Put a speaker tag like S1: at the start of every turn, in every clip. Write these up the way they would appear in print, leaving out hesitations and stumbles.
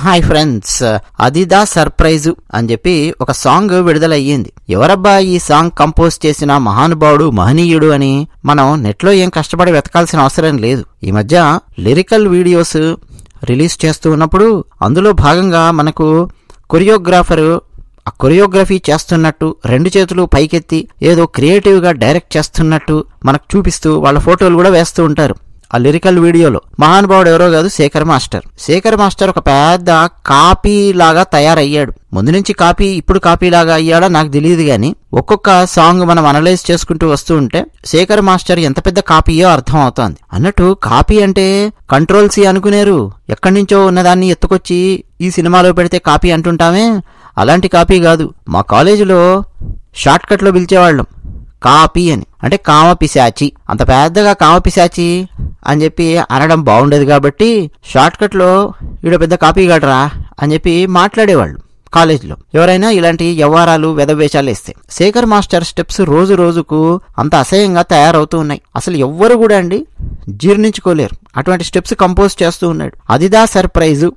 S1: Hi friends, అదిదా surprise అని చెప్పి ఒక సాంగ్ విడుదలయ్యింది. ఎవరబ్బా ఈ సాంగ్ కంపోజ్ చేసిన మహానుభావుడు, మహనీయుడు అని మనం నెట్లో ఏం కష్టపడి వెతకాల్సిన అవసరం లేదు. ఈ మధ్య లిరికల్ వీడియోస్ రిలీజ్ చేస్తూ ఉన్నప్పుడు అందులో భాగంగా మనకు కొరియోగ్రాఫరు ఆ కొరియోగ్రఫీ చేస్తున్నట్టు రెండు చేతులు పైకెత్తి ఏదో క్రియేటివ్గా డైరెక్ట్ చేస్తున్నట్టు మనకు చూపిస్తూ వాళ్ళ ఫోటోలు కూడా వేస్తూ ఉంటారు. ఆ లిరికల్ వీడియోలో మహానుభావుడు ఎవరో కాదు, శేఖర్ మాస్టర్ ఒక పెద్ద కాపీ లాగా తయారయ్యాడు. ముందు నుంచి కాపీ, ఇప్పుడు కాపీ లాగా అయ్యాడో నాకు తెలియదు గాని ఒక్కొక్క సాంగ్ మనం అనలైజ్ చేసుకుంటూ వస్తూ ఉంటే శేఖర్ మాస్టర్ ఎంత పెద్ద కాపీయో అర్థం అవుతోంది. అన్నట్టు కాపీ అంటే కంట్రోల్-C అనుకునేరు, ఎక్కడి నుంచో ఉన్నదాన్ని ఎత్తుకొచ్చి ఈ సినిమాలో పెడితే కాపీ అంటుంటామే, అలాంటి కాపీ కాదు. మా కాలేజీలో షార్ట్ కట్ లో పిలిచేవాళ్ళం కాపీ అని. అంటే కామపిశాచి, అంత పెద్దగా కామపిశాచి అని చెప్పి అనడం బాగుండేది కాబట్టి షార్ట్ కట్ లో ఈడ పెద్ద కాపీ గడరా అని చెప్పి మాట్లాడేవాళ్ళు కాలేజీలో ఎవరైనా ఇలాంటి వ్యవహారాలు వెధవేషాలు వేస్తే. శేఖర్ మాస్టర్ స్టెప్స్ రోజు రోజుకు అంత అసహ్యంగా తయారవుతూ ఉన్నాయి. అసలు ఎవ్వరు కూడా జీర్ణించుకోలేరు. అటువంటి స్టెప్స్ కంపోజ్ చేస్తూ ఉన్నాడు. అదిదా సర్ప్రైజు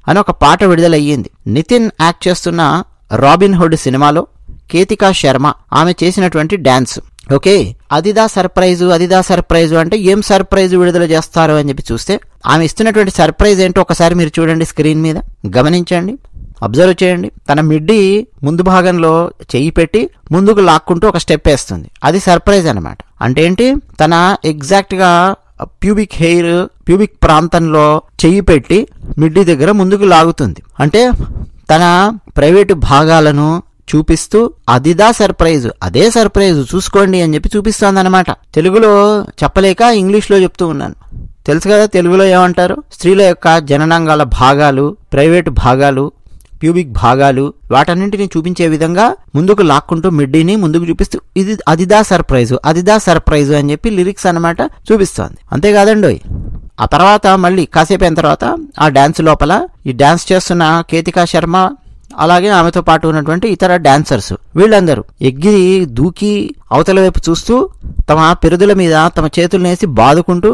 S1: అని ఒక పాట విడుదలయ్యింది. నితిన్ యాక్ట్ చేస్తున్న రాబిన్ హుడ్ సినిమాలో కేతికా శర్మ ఆమె చేసినటువంటి డాన్స్. ఓకే, అదిదా సర్ప్రైజు అంటే ఏం సర్ప్రైజు విడుదల చేస్తారు అని చెప్పి చూస్తే ఆమె ఇస్తున్నటువంటి సర్ప్రైజ్ ఏంటో ఒకసారి మీరు చూడండి, స్క్రీన్ మీద గమనించండి, అబ్జర్వ్ చేయండి. తన మిడ్డి ముందు భాగంలో చెయ్యి పెట్టి ముందుకు లాక్కుంటూ ఒక స్టెప్ వేస్తుంది. అది సర్ప్రైజ్ అనమాట. అంటే ఏంటి, తన ఎగ్జాక్ట్ గా ప్యూబిక్ ప్రాంతంలో చెయ్యి పెట్టి మిడ్డి దగ్గర ముందుకు లాగుతుంది. అంటే తన ప్రైవేటు భాగాలను చూపిస్తూ అదిదా సర్ప్రైజ్, అదే సర్ప్రైజ్ చూసుకోండి అని చెప్పి చూపిస్తోంది అనమాట. తెలుగులో చెప్పలేక ఇంగ్లీష్లో చెప్తూ ఉన్నాను. తెలుసు కదా తెలుగులో ఏమంటారు, స్త్రీల యొక్క జననాంగాల భాగాలు, ప్రైవేటు భాగాలు, ప్యూబిక్ భాగాలు, వాటన్నింటినీ చూపించే విధంగా ముందుకు లాక్కుంటూ మిడ్డీని ముందుకు చూపిస్తూ ఇది అదిదా సర్ప్రైజ్ అని చెప్పి లిరిక్స్ అనమాట చూపిస్తోంది. అంతేకాదండి, ఆ తర్వాత మళ్ళీ కాసేపు అయిన తర్వాత ఆ డాన్స్ లోపల ఈ డాన్స్ చేస్తున్న కేతికా శర్మ అలాగే ఆమెతో పాటు ఉన్నటువంటి ఇతర డాన్సర్స్ వీళ్ళందరూ ఎగ్గి దూకి అవతల వైపు చూస్తూ తమ పిరుదుల మీద తమ చేతులనేసి బాదుకుంటూ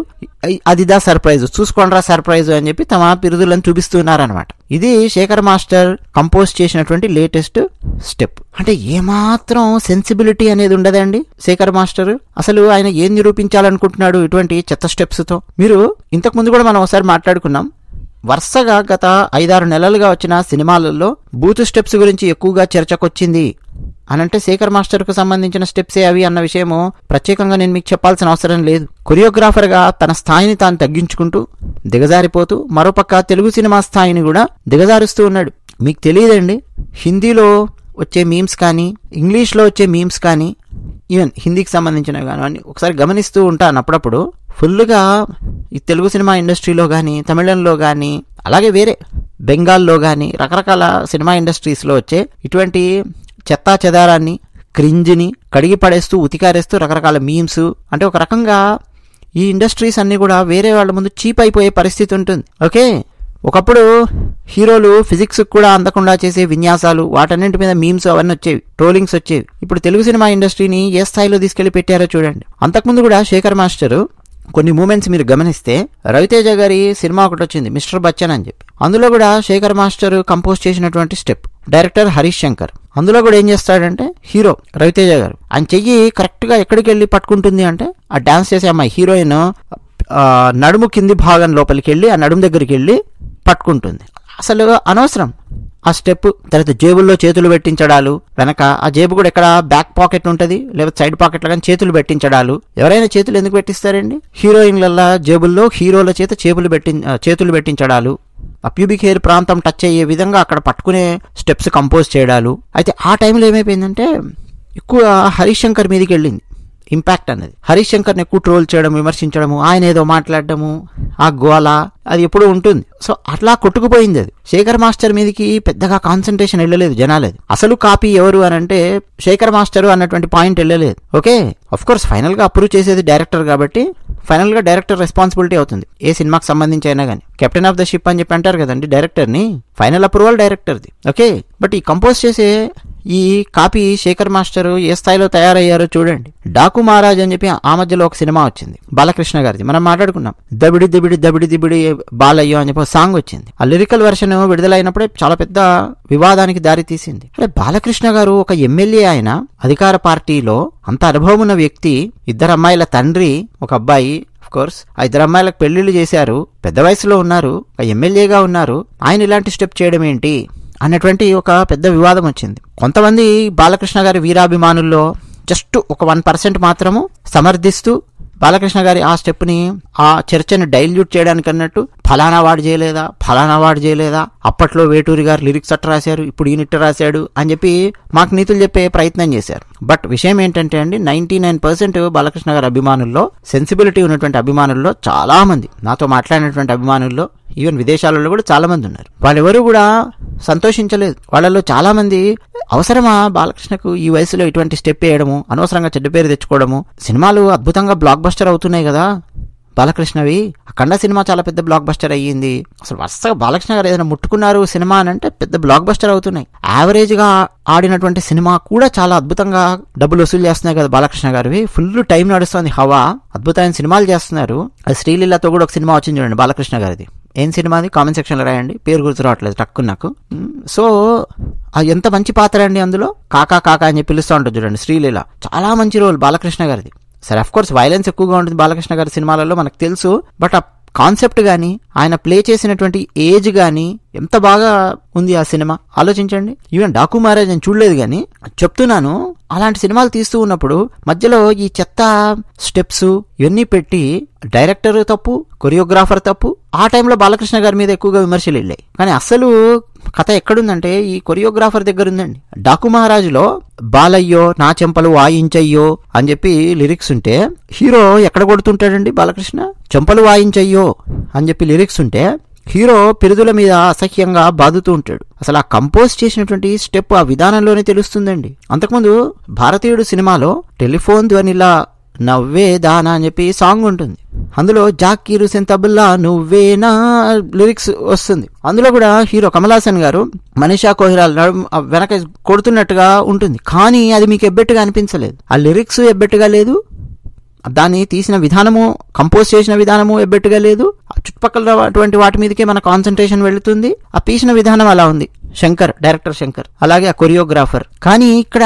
S1: అదిదా సర్ప్రైజ్, చూసుకోండ్రా సర్ప్రైజ్ అని చెప్పి తమ పిరుదులను చూపిస్తున్నారనమాట. ఇది శేఖర్ మాస్టర్ కంపోజ్ చేసినటువంటి లేటెస్ట్ స్టెప్. అంటే ఏమాత్రం సెన్సిబిలిటీ అనేది ఉండదండి శేఖర్ మాస్టర్. అసలు ఆయన ఏం నిరూపించాలనుకుంటున్నాడు ఇటువంటి చెత్త స్టెప్స్ తో? మీరు ఇంతకు ముందు కూడా మనం ఒకసారి మాట్లాడుకున్నాం. వరుసగా గత 5-6 నెలలుగా వచ్చిన సినిమాలలో బూత్ స్టెప్స్ గురించి ఎక్కువగా చర్చకొచ్చింది అనంటే శేఖర్ మాస్టర్ కు సంబంధించిన స్టెప్సే అవి అన్న విషయము ప్రత్యేకంగా నేను మీకు చెప్పాల్సిన అవసరం లేదు. కొరియోగ్రాఫర్ గా తన స్థాయిని తాను తగ్గించుకుంటూ దిగజారిపోతూ మరోపక్క తెలుగు సినిమా స్థాయిని కూడా దిగజారుస్తూ ఉన్నాడు. మీకు తెలియదండి, హిందీలో వచ్చే మీమ్స్ కానీ, ఇంగ్లీష్లో వచ్చే మీమ్స్ కానీ, ఈవెన్ హిందీకి సంబంధించినవి కానీ ఒకసారి గమనిస్తూ ఉంటాను అప్పుడప్పుడు. ఫుల్గా ఈ తెలుగు సినిమా ఇండస్ట్రీలో కానీ, తమిళంలో కానీ, అలాగే వేరే బెంగాల్లో కానీ రకరకాల సినిమా ఇండస్ట్రీస్లో వచ్చే ఇటువంటి చెత్తా చెదారాన్ని, క్రింజ్ని కడిగి పడేస్తూ ఉతికారేస్తూ రకరకాల మీమ్స్, అంటే ఒక రకంగా ఈ ఇండస్ట్రీస్ అన్నీ కూడా వేరే వాళ్ళ ముందు చీప్ అయిపోయే పరిస్థితి ఉంటుంది. ఓకే, ఒకప్పుడు హీరోలు ఫిజిక్స్ కూడా అందకుండా చేసే విన్యాసాలు, వాటన్నింటి మీద మీమ్స్ అవన్నీ వచ్చేవి, ట్రోలింగ్స్ వచ్చేవి. ఇప్పుడు తెలుగు సినిమా ఇండస్ట్రీని ఏ స్థాయిలో తీసుకెళ్లి పెట్టారో చూడండి. అంతకుముందు కూడా శేఖర్ మాస్టర్ కొన్ని మూమెంట్స్ మీరు గమనిస్తే, రవితేజ గారి సినిమా ఒకటి వచ్చింది మిస్టర్ బచ్చన్ అని చెప్పి, అందులో కూడా శేఖర్ మాస్టర్ కంపోజ్ చేసినటువంటి స్టెప్. డైరెక్టర్ హరీష్ శంకర్ అందులో కూడా ఏం చేస్తాడంటే, హీరో రవితేజ గారు ఆయన చెయ్యి కరెక్ట్ గా ఎక్కడికి వెళ్ళి పట్టుకుంటుంది అంటే ఆ డాన్స్ చేసే అమ్మాయి హీరోయిన్ నడుము కింది భాగం లోపలికి వెళ్ళి ఆ నడుము దగ్గరికి వెళ్ళి పట్టుకుంటుంది. అసలు అనవసరం ఆ స్టెప్. తర్వాత జేబుల్లో చేతులు పెట్టించడాలు, వెనక ఆ జేబు కూడా ఎక్కడ బ్యాక్ పాకెట్ ఉంటుంది లేకపోతే సైడ్ పాకెట్లో కానీ చేతులు పెట్టించడాలు. ఎవరైనా చేతులు ఎందుకు పెట్టిస్తారండి? హీరోయిన్లల్లా జేబుల్లో హీరోల చేత చేతులు పెట్టించడాలు, ఆ ప్యూబిక్ హెయిర్ ప్రాంతం టచ్ అయ్యే విధంగా అక్కడ పట్టుకునే స్టెప్స్ కంపోజ్ చేయడాలు. అయితే ఆ టైంలో ఏమైపోయిందంటే ఎక్కువ హరీష్ శంకర్ మీదకి వెళ్ళింది ఇంపాక్ట్ అనేది. హరీష్ శంకర్ని ఎక్కువ ట్రోల్ చేయడం, విమర్శించడము, ఆయన ఏదో మాట్లాడడము, ఆ గోల అది ఎప్పుడూ ఉంటుంది. సో అట్లా కొట్టుకుపోయింది అది. శేఖర్ మాస్టర్ మీదకి పెద్దగా కాన్సన్ట్రేషన్ వెళ్ళలేదు జనాలది. అసలు కాపీ ఎవరు అని అంటే శేఖర్ మాస్టర్ అన్నటువంటి పాయింట్ వెళ్ళలేదు. ఓకే, అఫ్ కోర్స్ ఫైనల్ గా అప్రూవ్ చేసేది డైరెక్టర్ కాబట్టి ఫైనల్ గా డైరెక్టర్ రెస్పాన్సిబిలిటీ అవుతుంది ఏ సినిమాకి సంబంధించి అయినా కానీ. కెప్టెన్ ఆఫ్ ద షిప్ అని చెప్పి అంటారు కదండి డైరెక్టర్ ని, ఫైనల్ అప్రూవల్ డైరెక్టర్ది. ఓకే, బట్ ఈ కంపోజ్ చేసే ఈ కాపీ శేఖర్ మాస్టర్ ఏ స్థాయిలో తయారయ్యారో చూడండి. డాకు మహారాజ్ అని చెప్పి ఆ మధ్యలో ఒక సినిమా వచ్చింది బాలకృష్ణ గారిది, మనం మాట్లాడుకున్నాం. దబిడి దిబిడి దబిడి దిబిడి బాలయ్యో అని చెప్పి సాంగ్ వచ్చింది. ఆ లిరికల్ వెర్షన్ విడుదలైనప్పుడే చాలా పెద్ద వివాదానికి దారి తీసింది. అంటే బాలకృష్ణ గారు ఒక ఎమ్మెల్యే, ఆయన అధికార పార్టీలో అంత అనుభవం ఉన్న వ్యక్తి, ఇద్దరు అమ్మాయిల తండ్రి, ఒక అబ్బాయి. కోర్స్ ఆ ఇద్దరు అమ్మాయిలకు పెళ్లిళ్ళు చేశారు, పెద్ద వయసులో ఉన్నారు, ఒక ఎమ్మెల్యేగా ఉన్నారు. ఆయన ఇలాంటి స్టెప్ చేయడం ఏంటి అన్నటువంటి ఒక పెద్ద వివాదం వచ్చింది. కొంతమంది బాలకృష్ణ గారి వీరాభిమానుల్లో జస్ట్ ఒక 1% మాత్రము సమర్థిస్తూ బాలకృష్ణ గారి ఆ స్టెప్ని, ఆ చర్చను డైల్యూట్ చేయడానికి అన్నట్టు ఫలానా వాడు చేయలేదా, అప్పట్లో వేటూరి గారు లిరిక్స్ అట్ట రాశారు, ఇప్పుడు ఈయనిట్ట రాశాడు అని చెప్పి మాకు నీతులు చెప్పే ప్రయత్నం చేశారు. బట్ విషయం ఏంటంటే అండి, 99% బాలకృష్ణ గారి అభిమానుల్లో, సెన్సిబిలిటీ ఉన్నటువంటి అభిమానుల్లో చాలా మంది, నాతో మాట్లాడినటువంటి అభిమానుల్లో, ఈవెన్ విదేశాలలో కూడా చాలా మంది ఉన్నారు, వాళ్ళెవరూ కూడా సంతోషించలేదు. వాళ్ళలో చాలా మంది అవసరమా బాలకృష్ణకు ఈ వయసులో ఇటువంటి స్టెప్ వేయడము, అనవసరంగా చెడ్డ పేరు తెచ్చుకోవడము, సినిమాలు అద్భుతంగా బ్లాక్ బస్టర్ అవుతున్నాయి కదా బాలకృష్ణవి. అఖండ సినిమా చాలా పెద్ద బ్లాక్ బస్టర్ అయ్యింది. అసలు వరుసగా బాలకృష్ణ గారు ఏదైనా ముట్టుకున్నారు సినిమా అని అంటే పెద్ద బ్లాక్ బస్టర్ అవుతున్నాయి. యావరేజ్ గా ఆడినటువంటి సినిమా కూడా చాలా అద్భుతంగా డబ్బులు వసూలు చేస్తున్నాయి కదా బాలకృష్ణ గారివి. ఫుల్ టైం నడుస్తుంది, హవా, అద్భుతమైన సినిమాలు చేస్తున్నారు. అది శ్రీలీలతో కూడా ఒక సినిమా వచ్చింది చూడండి బాలకృష్ణ గారిది. ఏం సినిమా అది? కామెంట్ సెక్షన్ లో రాయండి, పేరు గుర్తు రావట్లేదు టక్కు నాకు. సో ఎంత మంచి పాత్ర అండి అందులో, కాకా అని చెప్పి పిలుస్తూ ఉంటుంది చూడండి శ్రీలీల. చాలా మంచి రోల్ బాలకృష్ణ గారిది. సరే, అఫ్ కోర్స్ వైలెన్స్ ఎక్కువగా ఉంటుంది బాలకృష్ణ గారి సినిమాలలో, మనకు తెలుసు. బట్ ఆ కాన్సెప్ట్ గానీ, ఆయన ప్లే చేసినటువంటి ఏజ్ గానీ ఎంత బాగా ఉంది ఆ సినిమా, ఆలోచించండి. ఈవెన్ డాకు మహారాజ్ నేను చూడలేదు కానీ చెప్తున్నాను, అలాంటి సినిమాలు తీస్తూ ఉన్నప్పుడు మధ్యలో ఈ చెత్త స్టెప్స్ ఇవన్నీ పెట్టి డైరెక్టర్ తప్పు, కొరియోగ్రాఫర్ తప్పు. ఆ టైంలో బాలకృష్ణ గారి మీద ఎక్కువగా విమర్శలు వెళ్ళాయి. కానీ అసలు కథ ఎక్కడుందంటే ఈ కొరియోగ్రాఫర్ దగ్గర ఉందండి. డాకు మహారాజులో బాలయ్యో నా చెంపలు వాయించయ్యో అని చెప్పి లిరిక్స్ ఉంటే, హీరో ఎక్కడ కొడుతుంటాడండి బాలకృష్ణ? చెంపలు వాయించయ్యో అని చెప్పి లిరిక్స్ ఉంటే హీరో పిరుదుల మీద అసహ్యంగా బాదుతూ ఉంటాడు. అసలు ఆ కంపోజ్ చేసినటువంటి స్టెప్ ఆ విధానంలోనే తెలుస్తుందండి. అంతకుముందు భారతీయుడు సినిమాలో టెలిఫోన్ ధ్వనిలా నవ్వే దానా అని చెప్పి సాంగ్ ఉంటుంది. అందులో జాకీరు సెంతబుల్లా నువ్వేనా లిరిక్స్ వస్తుంది. అందులో కూడా హీరో కమల్ హాసన్ గారు మనీషా కోహిరాల్ వెనక కొడుతున్నట్టుగా ఉంటుంది. కానీ అది మీకు ఎబ్బెట్టుగా అనిపించలేదు. ఆ లిరిక్స్ ఎబ్బెట్టుగా లేదు, దాన్ని తీసిన విధానము, కంపోజ్ చేసిన విధానము ఎబ్బెట్టుగా లేదు. చుట్టుపక్కల అటువంటి వాటి మీదకే మన కాన్సన్ట్రేషన్ వెళుతుంది. ఆ తీసిన విధానం అలా ఉంది. డైరెక్టర్ శంకర్, అలాగే ఆ కొరియోగ్రాఫర్. కానీ ఇక్కడ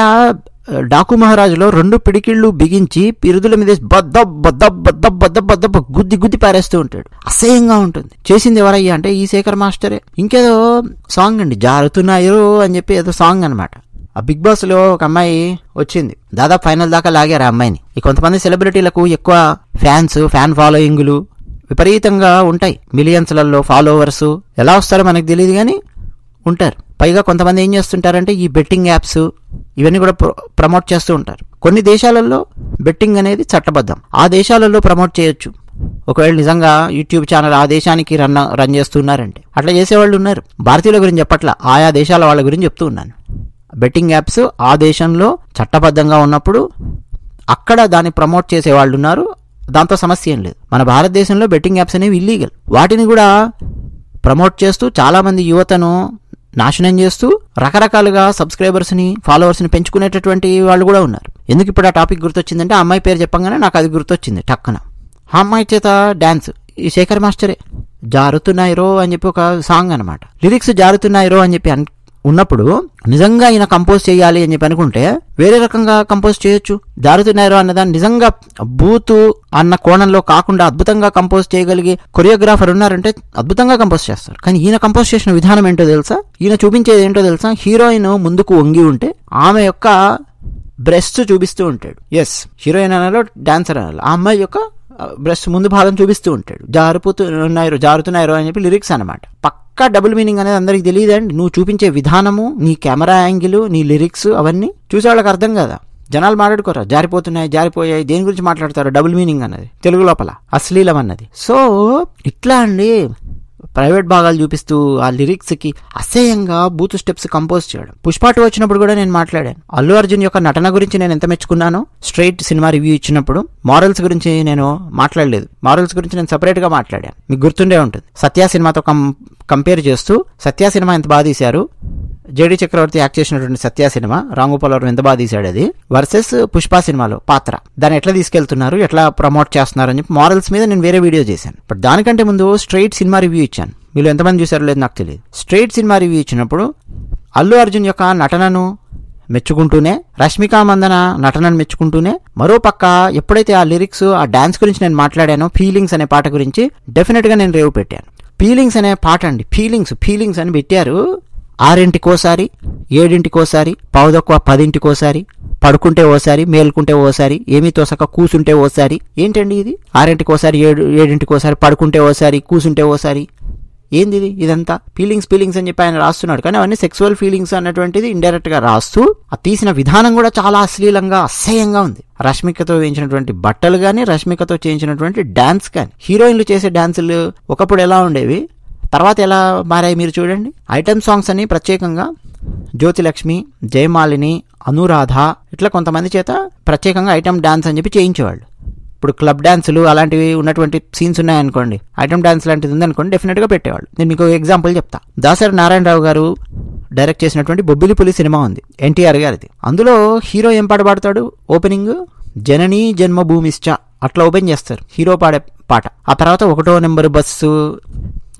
S1: డాకు మహారాజులో 2 పిడికిళ్ళు బిగించి పిరుదుల మీద గుద్ది పారేస్తూ ఉంటాడు. అసహ్యంగా ఉంటుంది. చేసింది ఎవరయ్యా అంటే ఈ శేఖర్ మాస్టరే. ఇంకేదో సాంగ్ అండి, జారుతున్నాయో అని చెప్పి ఏదో సాంగ్ అనమాట. ఆ బిగ్ బాస్ లో ఒక అమ్మాయి వచ్చింది, దాదాపు ఫైనల్ దాకా లాగారు ఆ అమ్మాయిని. ఈ కొంతమంది సెలబ్రిటీలకు ఎక్కువ ఫ్యాన్ ఫాలోయింగ్లు విపరీతంగా ఉంటాయి. మిలియన్స్లలో ఫాలోవర్స్ ఎలా వస్తారో మనకు తెలియదు కానీ ఉంటారు. పైగా కొంతమంది ఏం చేస్తుంటారంటే ఈ బెట్టింగ్ యాప్స్ ఇవన్నీ కూడా ప్రమోట్ చేస్తూ ఉంటారు. కొన్ని దేశాలలో బెట్టింగ్ అనేది చట్టబద్ధం, ఆ దేశాలలో ప్రమోట్ చేయొచ్చు. ఒకవేళ నిజంగా యూట్యూబ్ ఛానల్ ఆ దేశానికి రన్ చేస్తున్నారంటే అట్లా చేసేవాళ్ళు ఉన్నారు. భారతీయుల గురించి చెప్పట్లా, ఆయా దేశాల వాళ్ళ గురించి చెప్తూ ఉన్నాను. బెట్టింగ్ యాప్స్ ఆ దేశంలో చట్టబద్ధంగా ఉన్నప్పుడు అక్కడ దాన్ని ప్రమోట్ చేసే వాళ్ళు ఉన్నారు, దాంతో సమస్య ఏం లేదు. మన భారతదేశంలో బెట్టింగ్ యాప్స్ అనేవి ఇల్లీగల్. వాటిని కూడా ప్రమోట్ చేస్తూ చాలా మంది యువతను నాశనం చేస్తూ రకరకాలుగా సబ్స్క్రైబర్స్ని ఫాలోవర్స్ని పెంచుకునేటటువంటి వాళ్ళు కూడా ఉన్నారు. ఎందుకు ఇప్పుడు ఆ టాపిక్ గుర్తొచ్చిందంటే ఆ అమ్మాయి పేరు చెప్పంగానే నాకు అది గుర్తొచ్చింది టక్కున. ఆ అమ్మాయి చేత డాన్స్ ఈ శేఖర్ మాస్టరే. జారుతున్నాయిరో అని చెప్పి ఒక సాంగ్ అనమాట. లిరిక్స్ జారుతున్నాయిరో అని చెప్పి ఉన్నప్పుడు నిజంగా ఈయన కంపోజ్ చేయాలి అని చెప్పి అనుకుంటే వేరే రకంగా కంపోజ్ చేయొచ్చు. జారుతున్నాయిరో అన్నదాన్ని నిజంగా బూతు అన్న కోణంలో కాకుండా అద్భుతంగా కంపోజ్ చేయగలిగే కొరియోగ్రాఫర్ ఉన్నారంటే అద్భుతంగా కంపోజ్ చేస్తారు. కానీ ఈయన కంపోజ్ చేసిన విధానం ఏంటో తెలుసా? ఈయన చూపించేది ఏంటో తెలుసా? హీరోయిన్ ముందుకు వంగి ఉంటే ఆమె యొక్క బ్రెస్ట్ చూపిస్తూ ఉంటాడు. ఎస్, హీరోయిన్ అనాలో డాన్సర్ అనాలి, ఆ అమ్మాయి యొక్క బ్రెస్ట్ ముందు భాగం చూపిస్తూ ఉంటాడు. జారుతున్నాయిరో అని చెప్పి లిరిక్స్ అనమాట. పక్కా డబుల్ మీనింగ్ అనేది అందరికి తెలియదండి. నువ్వు చూపించే విధానము, నీ కెమెరా యాంగిల్, నీ లిరిక్స్ అవన్నీ చూసే వాళ్ళకి అర్థం కదా. జనాలు మాట్లాడుకోరా జారిపోయాయి దేని గురించి మాట్లాడతారు? డబుల్ మీనింగ్ అన్నది తెలుగు లోపల అశ్లీలం అన్నది. సో ఇట్లా అండి ప్రైవేట్ భాగాలు చూపిస్తూ ఆ లిరిక్స్ కి అసహ్యంగా బూత్ స్టెప్స్ కంపోజ్ చేయడం. పుష్ప 2 వచ్చినప్పుడు కూడా నేను మాట్లాడాను. అల్లు అర్జున్ యొక్క నటన గురించి నేను ఎంత మెచ్చుకున్నానో స్ట్రైట్ సినిమా రివ్యూ ఇచ్చినప్పుడు. మారల్స్ గురించి నేను మాట్లాడలేదు, మారల్స్ గురించి నేను సపరేట్ గా మాట్లాడాను, మీకు గుర్తుండే ఉంటుంది. సత్య సినిమాతో కంపేర్ చేస్తూ సత్య సినిమా ఎంత బాగా తీశారు, జేడి చక్రవర్తి యాక్ట్ చేసినటువంటి సత్య సినిమా, రామ్ గోపాల్ వర్మ ఎంత బాగా తీశాడు అది, వర్సెస్ పుష్ప సినిమాలో పాత్ర, దాన్ని ఎట్లా తీసుకెళ్తున్నారు, ఎట్లా ప్రమోట్ చేస్తున్నారు అని చెప్పి మారల్స్ మీద నేను వేరే వీడియో చేశాను. బట్ దానికంటే ముందు స్ట్రైట్ సినిమా రివ్యూ ఇచ్చాను. మీరు ఎంతమంది చూసారో లేదు నాకు తెలియదు. స్ట్రైట్ సినిమా రివ్యూ ఇచ్చినప్పుడు అల్లు అర్జున్ యొక్క నటనను మెచ్చుకుంటూనే, రష్మిక మందన నటనను మెచ్చుకుంటూనే, మరో పక్క ఎప్పుడైతే ఆ లిరిక్స్, ఆ డాన్స్ గురించి నేను మాట్లాడానో, ఫీలింగ్స్ అనే పాట గురించి డెఫినెట్ గా నేను రేవు పెట్టాను. ఫీలింగ్స్ అనే పాట అండి, ఫీలింగ్స్ అని పెట్టారు. 6:00 7:00 పావుదక్కువ 10:00, పడుకుంటే ఓసారి, మేల్కుంటే ఓసారి, ఏమీ తోసక కూసుంటే ఓసారి. ఏంటండి ఇది? 6:00 7:00 పడుకుంటే ఓసారి, కూసుంటే ఓసారి, ఏంది ఇది? ఇదంతా ఫీలింగ్స్ అని చెప్పి ఆయన రాస్తున్నాడు. కానీ అవన్నీ సెక్సువల్ ఫీలింగ్స్ అన్నటువంటిది ఇండైరెక్ట్ గా రాస్తూ, ఆ తీసిన విధానం కూడా చాలా అశ్లీలంగా, అసహ్యంగా ఉంది. రష్మికతో వేయించినటువంటి బట్టలు కానీ, రష్మికతో చేయించినటువంటి డాన్స్ కానీ, హీరోయిన్లు చేసే డాన్సులు ఒకప్పుడు ఎలా ఉండేవి, తర్వాత ఎలా మారాయి మీరు చూడండి. ఐటమ్ సాంగ్స్ అని ప్రత్యేకంగా జ్యోతిలక్ష్మి, జయమాలిని, అనురాధ ఇట్లా కొంతమంది చేత ప్రత్యేకంగా ఐటమ్ డాన్స్ అని చెప్పి చేయించేవాళ్ళు. ఇప్పుడు క్లబ్ డాన్సులు అలాంటివి ఉన్నటువంటి సీన్స్ ఉన్నాయనుకోండి, ఐటమ్ డాన్స్ లాంటిది ఉందనుకోండి, డెఫినెట్గా పెట్టేవాళ్ళు. నేను మీకు ఎగ్జాంపుల్ చెప్తా. దాసరి నారాయణరావు గారు డైరెక్ట్ చేసినటువంటి బొబ్బిలి పులి సినిమా ఉంది, ఎన్టీఆర్ గారిది. అందులో హీరో ఏం పాట పాడతాడు? ఓపెనింగ్ జననీ జన్మభూమిశ్చ అట్లా ఓపెన్ చేస్తారు హీరో పాడే పాట. ఆ తర్వాత 1వ నెంబర్ బస్సు,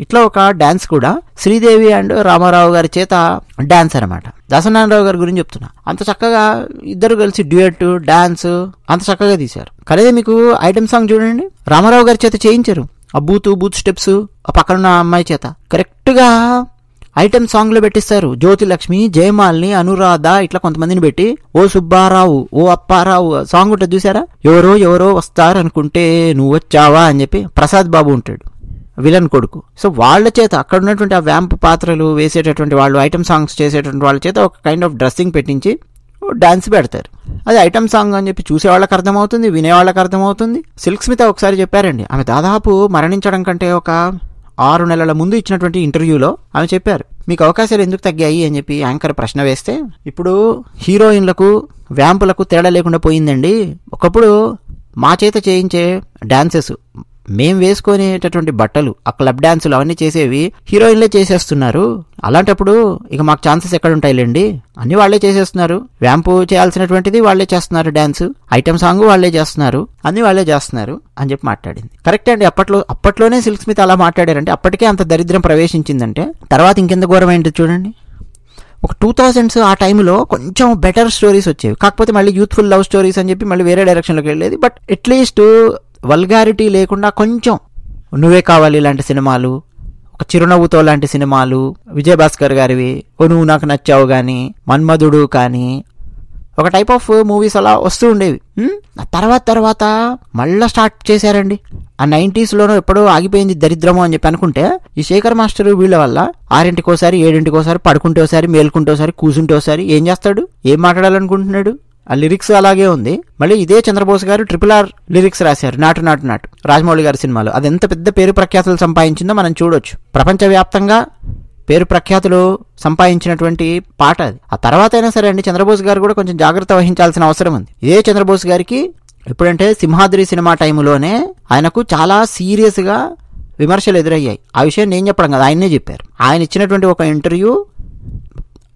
S1: ఇట్లా ఒక డాన్స్ కూడా శ్రీదేవి అండ్ రామారావు గారి చేత డాన్స్ అనమాట. దాసనారాయణరావు గారి గురించి చెప్తున్నా. అంత చక్కగా ఇద్దరు కలిసి డ్యూయట్ డాన్స్ అంత చక్కగా తీశారు. కదే మీకు ఐటమ్ సాంగ్ చూడండి, రామారావు గారి చేత చేయించారు. ఆ బూత్ స్టెప్స్ ఆ పక్కన అమ్మాయి చేత కరెక్ట్ గా ఐటమ్ సాంగ్ లో పెట్టిస్తారు. జ్యోతిలక్ష్మి, జయమాలిని, అనురాధ ఇట్లా కొంతమందిని పెట్టి ఓ సుబ్బారావు, ఓ అప్పారావు సాంగ్ ఉంటుంది చూసారా? ఎవరో వస్తారనుకుంటే నువ్వు వచ్చావా అని చెప్పి ప్రసాద్ బాబు ఉంటాడు, విలన్ కొడుకు. సో వాళ్ళ చేత అక్కడ ఉన్నటువంటి ఆ వ్యాంప్ పాత్రలు వేసేటటువంటి వాళ్ళు, ఐటమ్ సాంగ్స్ చేసేటువంటి వాళ్ళ చేత ఒక కైండ్ ఆఫ్ డ్రెస్సింగ్ పెట్టించి డాన్స్ పెడతారు. అది ఐటమ్ సాంగ్ అని చెప్పి చూసేవాళ్ళకి అర్థమవుతుంది, వినేవాళ్ళకి అర్థమవుతుంది. సిల్క్ స్మిత ఒకసారి చెప్పారండి, ఆమె దాదాపు మరణించడం కంటే ఒక 6 నెలల ముందు ఇచ్చినటువంటి ఇంటర్వ్యూలో ఆమె చెప్పారు, మీకు అవకాశాలు ఎందుకు తగ్గాయి అని చెప్పి యాంకర్ ప్రశ్న వేస్తే, ఇప్పుడు హీరోయిన్లకు వ్యాంపులకు తేడా లేకుండా పోయిందండి. ఒకప్పుడు మా చేత చేయించే డాన్సెస్, మేం వేసుకునేటటువంటి బట్టలు, ఆ క్లబ్ డాన్సులు అవన్నీ చేసేవి హీరోయిన్లే చేసేస్తున్నారు. అలాంటప్పుడు ఇక మాకు ఛాన్సెస్ ఎక్కడుంటాయిలేండి, అన్ని వాళ్లే చేసేస్తున్నారు. వ్యాంపు చేయాల్సినటువంటిది వాళ్లే చేస్తున్నారు, డాన్స్ ఐటమ్ సాంగ్ వాళ్లే చేస్తున్నారు, అన్ని వాళ్లే చేస్తున్నారు అని చెప్పి మాట్లాడింది. కరెక్ట్ అండి. అప్పట్లోనే సిల్క్ స్మిత్ అలా మాట్లాడారంటే, అప్పటికే అంత దరిద్రం ప్రవేశించిందంటే తర్వాత ఇంకెంత ఘోరం ఏంటి చూడండి. ఒక 2000s ఆ టైంలో కొంచెం బెటర్ స్టోరీస్ వచ్చేవి, కాకపోతే మళ్ళీ యూత్ఫుల్ లవ్ స్టోరీస్ అని చెప్పి మళ్ళీ వేరే డైరెక్షన్లోకి వెళ్ళేది. బట్ అట్లీస్ట్ వల్గారిటీ లేకుండా కొంచెం నువ్వే కావాలి లాంటి సినిమాలు, ఒక చిరునవ్వుతో లాంటి సినిమాలు, విజయభాస్కర్ గారివి ఓ నువ్వు నాకు నచ్చావు కానీ, మన్మధుడు కానీ, ఒక టైప్ ఆఫ్ మూవీస్ అలా వస్తూ ఉండేవి. తర్వాత మళ్ళా స్టార్ట్ చేశారండి. ఆ 90s లోనూ ఎప్పుడో ఆగిపోయింది దరిద్రము అని చెప్పి అనుకుంటే, ఈ శేఖర్ మాస్టర్ వీళ్ళ వల్ల 6:00 7:00 పడుకుంటే ఒకసారి, మేల్కుంటే ఒకసారి, కూసుంటే ఒకసారి ఏం చేస్తాడు, ఏం మాట్లాడాలనుకుంటున్నాడు? ఆ లిరిక్స్ అలాగే ఉంది. మళ్ళీ ఇదే చంద్రబోస్ గారు RRR లిరిక్స్ రాశారు, నాటు రాజమౌళి గారి సినిమాలో. అది ఎంత పెద్ద పేరు ప్రఖ్యాతులు సంపాదించిందో మనం చూడొచ్చు. ప్రపంచవ్యాప్తంగా పేరు ప్రఖ్యాతులు సంపాదించినటువంటి పాట అది. ఆ తర్వాత అయినా సరే అండి, చంద్రబోస్ గారు కూడా కొంచెం జాగ్రత్త వహించాల్సిన అవసరం ఉంది. ఇదే చంద్రబోస్ గారికి ఎప్పుడంటే సింహాద్రి సినిమా టైంలోనే ఆయనకు చాలా సీరియస్ గా విమర్శలు ఎదురయ్యాయి. ఆ విషయం నేను చెప్పడం కదా, ఆయన్నే చెప్పారు. ఆయన ఇచ్చినటువంటి ఒక ఇంటర్వ్యూ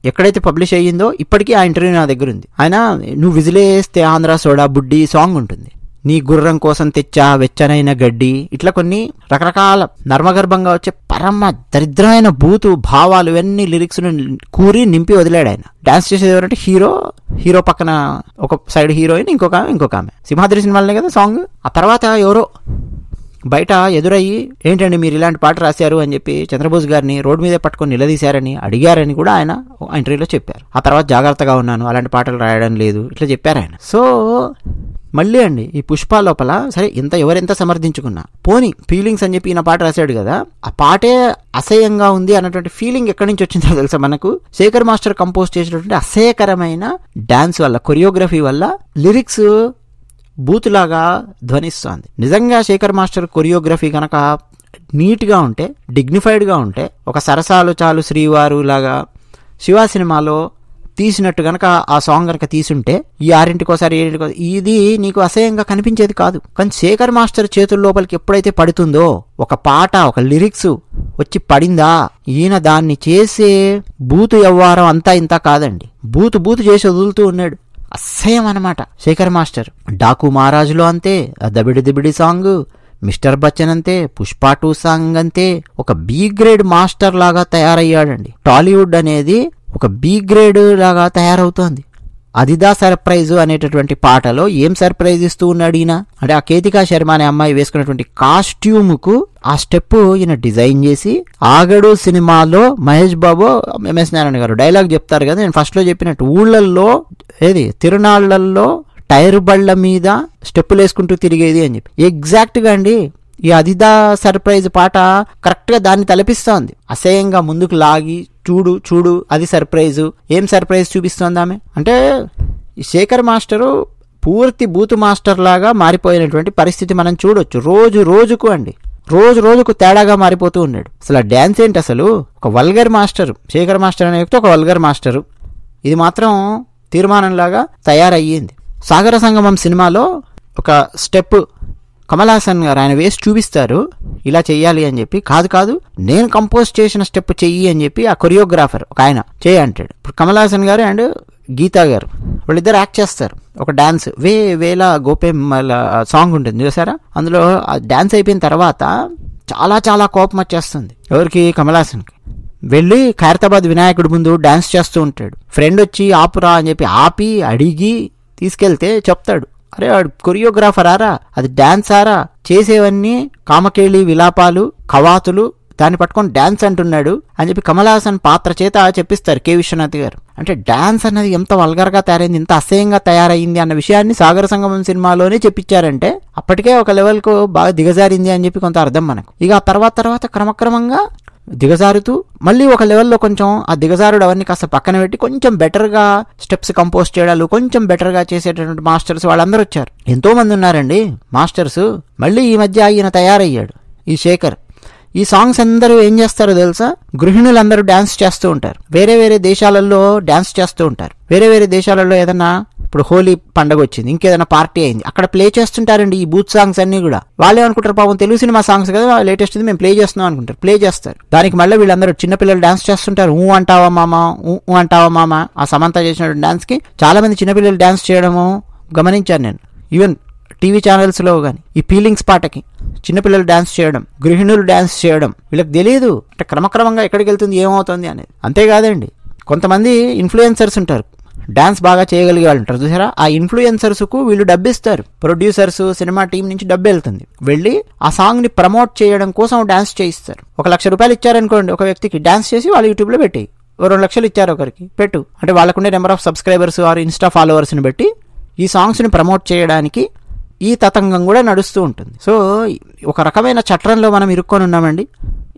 S1: ఎక్కడైతే పబ్లిష్ అయ్యిందో ఇప్పటికీ ఆ ఇంటర్వ్యూ నా దగ్గర ఉంది. ఆయన నువ్వు విజిలేస్తే ఆంధ్ర సోడా బుడ్డి సాంగ్ ఉంటుంది, నీ గుర్రం కోసం తెచ్చా వెచ్చనైన గడ్డి, ఇట్లా కొన్ని రకరకాల నర్మగర్భంగా వచ్చే పరమ దరిద్రమైన బూతు భావాలు ఇవన్నీ లిరిక్స్ కూరి నింపి వదిలాడు ఆయన. డాన్స్ చేసేది ఎవరంటే హీరో పక్కన ఒక సైడ్ హీరోయిన్, ఇంకొక ఆమె. సింహాద్రి సినిమాలనే కదా సాంగ్. ఆ తర్వాత ఎవరో బయట ఎదురయ్యి ఏంటండి మీరు ఇలాంటి పాట రాశారు అని చెప్పి చంద్రబోస్ గారిని రోడ్డు మీదే పట్టుకొని నిలదీశారని, అడిగారని కూడా ఆయన ఇంటర్వ్యూలో చెప్పారు. ఆ తర్వాత జాగ్రత్తగా ఉన్నాను, అలాంటి పాటలు రాయడం లేదు, ఇట్లా చెప్పారు ఆయన. సో మళ్ళీ అండి ఈ పుష్ప లోపల సరే ఎవరెంత సమర్థించుకున్నా పోనీ ఫీలింగ్స్ అని చెప్పి ఈయన పాట రాశాడు కదా, ఆ పాటే అసహ్యంగా ఉంది అన్నటువంటి ఫీలింగ్ ఎక్కడి నుంచి వచ్చిందో తెలుసా మనకు? శేఖర్ మాస్టర్ కంపోజ్ చేసినటువంటి అసహ్యకరమైన డాన్స్ వల్ల, కొరియోగ్రఫీ వల్ల లిరిక్స్ బూతులాగా ధ్వనిస్తోంది. నిజంగా శేఖర్ మాస్టర్ కొరియోగ్రఫీ కనుక నీట్గా ఉంటే, డిగ్నిఫైడ్గా ఉంటే, ఒక సరసాలు చాలు శ్రీవారు లాగా శివ సినిమాలో తీసినట్టు గనక ఆ సాంగ్ గనక తీసుంటే ఈ 6:00 7:00 ఇది నీకు అసహ్యంగా కనిపించేది కాదు. కానీ శేఖర్ మాస్టర్ చేతుల లోపలికి ఎప్పుడైతే పడుతుందో ఒక పాట, ఒక లిరిక్స్ వచ్చి పడిందా, ఈయన దాన్ని చేసే బూతు వ్యవహారం అంతా ఇంత కాదండి. బూతు చేసి వదులుతూ ఉన్నాడు. అసహ్యం అనమాట శేఖర్ మాస్టర్. డాకు మహారాజులో అంతే, దబిడి దిబిడి సాంగ్, మిస్టర్ బచ్చన్ అంతే, పుష్ప 2 సాంగ్ అంతే. ఒక బి గ్రేడ్ మాస్టర్ లాగా తయారయ్యాడండి. టాలీవుడ్ అనేది ఒక బి గ్రేడ్ లాగా తయారవుతోంది. అదిదా సర్ప్రైజ్ అనేటటువంటి పాటలో ఏం సర్ప్రైజ్ ఇస్తూ ఉన్నాడు ఈయన అంటే, ఆ కేతికా శర్మ అనే అమ్మాయి వేసుకున్నటువంటి కాస్ట్యూమ్ కు ఆ స్టెప్ ఈయన డిజైన్ చేసి, ఆగడు సినిమాలో మహేష్ బాబు ఎంఎస్ నారాయణ గారు డైలాగ్ చెప్తారు కదా, నేను ఫస్ట్ లో చెప్పినట్టు, ఊళ్ళల్లో తిరునాళ్లలో టైర్ బళ్ల మీద స్టెప్పులు వేసుకుంటూ తిరిగేది అని చెప్పి. ఎగ్జాక్ట్ గా అండి ఈ అదిదా సర్ప్రైజ్ పాట కరెక్ట్ గా దాన్ని తలపిస్తోంది. అసహ్యంగా ముందుకు లాగి చూడు అది సర్ప్రైజ్, ఏం సర్ప్రైజ్ చూపిస్తోంది ఆమె అంటే. ఈ శేఖర్ మాస్టరు పూర్తి బూతు మాస్టర్ లాగా మారిపోయినటువంటి పరిస్థితి మనం చూడొచ్చు. రోజుకు తేడాగా మారిపోతూ ఉన్నాడు. అసలు ఆ డ్యాన్స్ ఏంటి, అసలు ఒక వల్గర్ మాస్టర్. శేఖర్ మాస్టర్ అనే వ్యక్తి ఒక వల్గర్ మాస్టరు. ఇది మాత్రం తీర్మానంలాగా తయారయ్యింది. సాగర సంగమం సినిమాలో ఒక స్టెప్ కమల్ హాసన్ గారు ఆయన వేసి చూపిస్తారు, ఇలా చెయ్యాలి అని చెప్పి. కాదు నేను కంపోజ్ చేసిన స్టెప్ చెయ్యి అని చెప్పి ఆ కొరియోగ్రాఫర్ ఒక ఆయన అంటాడు. ఇప్పుడు కమల్ హాసన్ గారు అండ్ గీతా గారు వాళ్ళిద్దరు యాక్ట్ చేస్తారు ఒక డాన్స్, వేల గోపేమల సాంగ్ ఉంటుంది చూసారా. అందులో ఆ డాన్స్ అయిపోయిన తర్వాత చాలా కోపం వచ్చేస్తుంది ఎవరికి, కమల్ హాసన్కి. వెళ్ళి ఖైరతాబాద్ వినాయకుడి ముందు డాన్స్ చేస్తూ ఉంటాడు. ఫ్రెండ్ వచ్చి ఆపురా అని చెప్పి ఆపి అడిగి తీసుకెళ్తే చెప్తాడు, అరే వాడు కొరియోగ్రాఫర్ ఆరా, అది డాన్స్ ఆరా, చేసేవన్నీ కామకేళి విలాపాలు కవాతులు, దాన్ని పట్టుకొని డాన్స్ అంటున్నాడు అని చెప్పి కమల్ హాసన్ పాత్ర చేత చెప్పిస్తారు కె విశ్వనాథ్ గారు. అంటే డాన్స్ అన్నది ఎంత వల్గర్గా తయారైంది, ఎంత అసహ్యంగా తయారైంది అన్న విషయాన్ని సాగర సంగమం సినిమాలోనే చెప్పించారంటే అప్పటికే ఒక లెవెల్కు బాగా దిగజారింది అని చెప్పి కొంత అర్థం మనకు. ఇక ఆ తర్వాత క్రమక్రమంగా దిగజారుతూ మళ్ళీ ఒక లెవెల్లో కొంచెం ఆ దిగజారుడు అవన్నీ కాస్త పక్కన పెట్టి కొంచెం బెటర్గా స్టెప్స్ కంపోజ్ చేయడాలు, కొంచెం బెటర్గా చేసేటటువంటి మాస్టర్స్ వాళ్ళందరూ వచ్చారు. ఎంతో మంది ఉన్నారండి మాస్టర్స్. మళ్ళీ ఈ మధ్య ఈయన తయారయ్యాడు ఈ శేఖర్. ఈ సాంగ్స్ అందరూ ఏం చేస్తారో తెలుసా, గృహిణులందరూ డాన్స్ చేస్తూ ఉంటారు. వేరే దేశాలలో డాన్స్ చేస్తూ ఉంటారు. వేరే దేశాలలో ఏదన్నా ఇప్పుడు హోలీ పండుగ వచ్చింది, ఇంకేదైనా పార్టీ అయింది, అక్కడ ప్లే చేస్తుంటారండి ఈ బూత్ సాంగ్స్ అన్ని కూడా. వాళ్ళే అనుకుంటారు పాపం తెలుగు సినిమా సాంగ్స్ కదా లేటెస్ట్ మేము ప్లే చేస్తున్నాం అనుకుంటారు, ప్లే చేస్తారు. దానికి మళ్ళీ వీళ్ళందరూ చిన్నపిల్లలు డాన్స్ చేస్తుంటారు. ఊ అంటావా మామ ఆ సమంత చేసిన డాన్స్ కి చాలా మంది చిన్నపిల్లలు డాన్స్ చేయడము గమనించాను నేను. ఈవెన్ టీవీ ఛానల్స్ లో కానీ ఈ ఫీలింగ్స్ పాటకి చిన్నపిల్లలు డాన్స్ చేయడం, గృహిణులు డాన్స్ చేయడం, వీళ్ళకి తెలియదు అంటే క్రమక్రమంగా ఎక్కడికి వెళ్తుంది ఏమవుతుంది అనేది. అంతేకాదండి, కొంతమంది ఇన్ఫ్లుయెన్సర్స్ ఉంటారు, డాన్స్ బాగా చేయగలిగే వాళ్ళు ఉంటారు చూసారా. ఆ ఇన్ఫ్లుయెన్సర్స్ కు వీళ్ళు డబ్బు ఇస్తారు. ప్రొడ్యూసర్స్ సినిమా టీం నుంచి డబ్బు వెళ్తుంది, వెళ్ళి ఆ సాంగ్ ని ప్రమోట్ చేయడం కోసం డాన్స్ చేయిస్తారు. 1 లక్ష రూపాయలు ఇచ్చారనుకోండి ఒక వ్యక్తికి, డాన్స్ చేసి వాళ్ళు యూట్యూబ్ లో పెట్టి 2 లక్షలు ఇచ్చారు ఒకరికి పెట్టు అంటే, వాళ్ళకుండే number of subscribers or insta followers ని బట్టి ఈ సాంగ్స్ ని ప్రమోట్ చేయడానికి ఈ తతంగం కూడా నడుస్తూ ఉంటుంది. సో ఒక రకమైన చట్రంలో మనం ఇరుక్కొని ఉన్నామండి.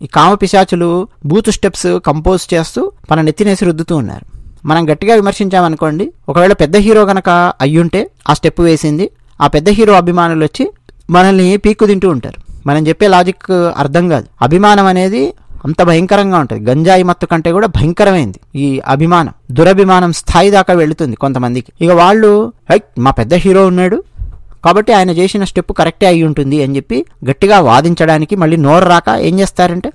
S1: ఈ కామ పిశాచులు బూతు స్టెప్స్ కంపోజ్ చేస్తూ మన నెత్తినేసి రుద్దుతూ ఉన్నారు. మనం గట్టిగా విమర్శించామనుకోండి, ఒకవేళ పెద్ద హీరో గనక అయ్యుంటే ఆ స్టెప్ వేసింది, ఆ పెద్ద హీరో అభిమానులు వచ్చి మనల్ని పీక్కు తింటూ ఉంటారు. మనం చెప్పే లాజిక్ అర్థం కాదు. అభిమానం అనేది అంత భయంకరంగా ఉంటుంది. గంజాయి మత్తు కంటే కూడా భయంకరమైంది ఈ అభిమానం. దురభిమానం స్థాయి దాకా వెళుతుంది కొంతమందికి. ఇక వాళ్ళు మా పెద్ద హీరో ఉన్నాడు కాబట్టి ఆయన చేసిన స్టెప్ కరెక్టే అయి ఉంటుంది అని చెప్పి గట్టిగా వాదించడానికి మళ్ళీ నోరు రాక ఏం చేస్తారంటే,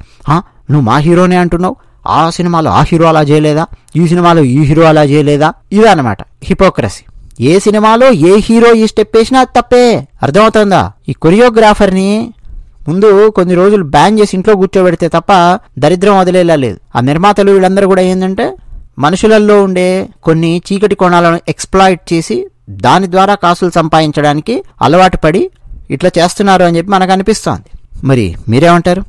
S1: నువ్వు మా హీరోనే అంటున్నావు, ఆ సినిమాలో ఆ హీరో అలా చేయలేదా, ఈ సినిమాలో ఈ హీరో అలా చేయలేదా, ఇదన్నమాట హిపోక్రసీ. ఏ సినిమాలో ఏ హీరో ఈ స్టెప్ వేసినా తప్పే. అర్థమవుతుందా? ఈ కొరియోగ్రాఫర్ని ముందు కొన్ని రోజులు బ్యాన్ చేసి ఇంట్లో కూర్చోబెడితే తప్ప దరిద్రం వదిలేలా లేదు. ఆ నిర్మాతలు వీళ్ళందరూ కూడా ఏంటంటే మనుషులలో ఉండే కొన్ని చీకటి కోణాలను ఎక్స్ప్లాయిట్ చేసి దాని ద్వారా కాసులు సంపాదించడానికి అలవాటు పడి ఇట్లా చేస్తున్నారు అని చెప్పి మనకు అనిపిస్తోంది. మరి మీరేమంటారు?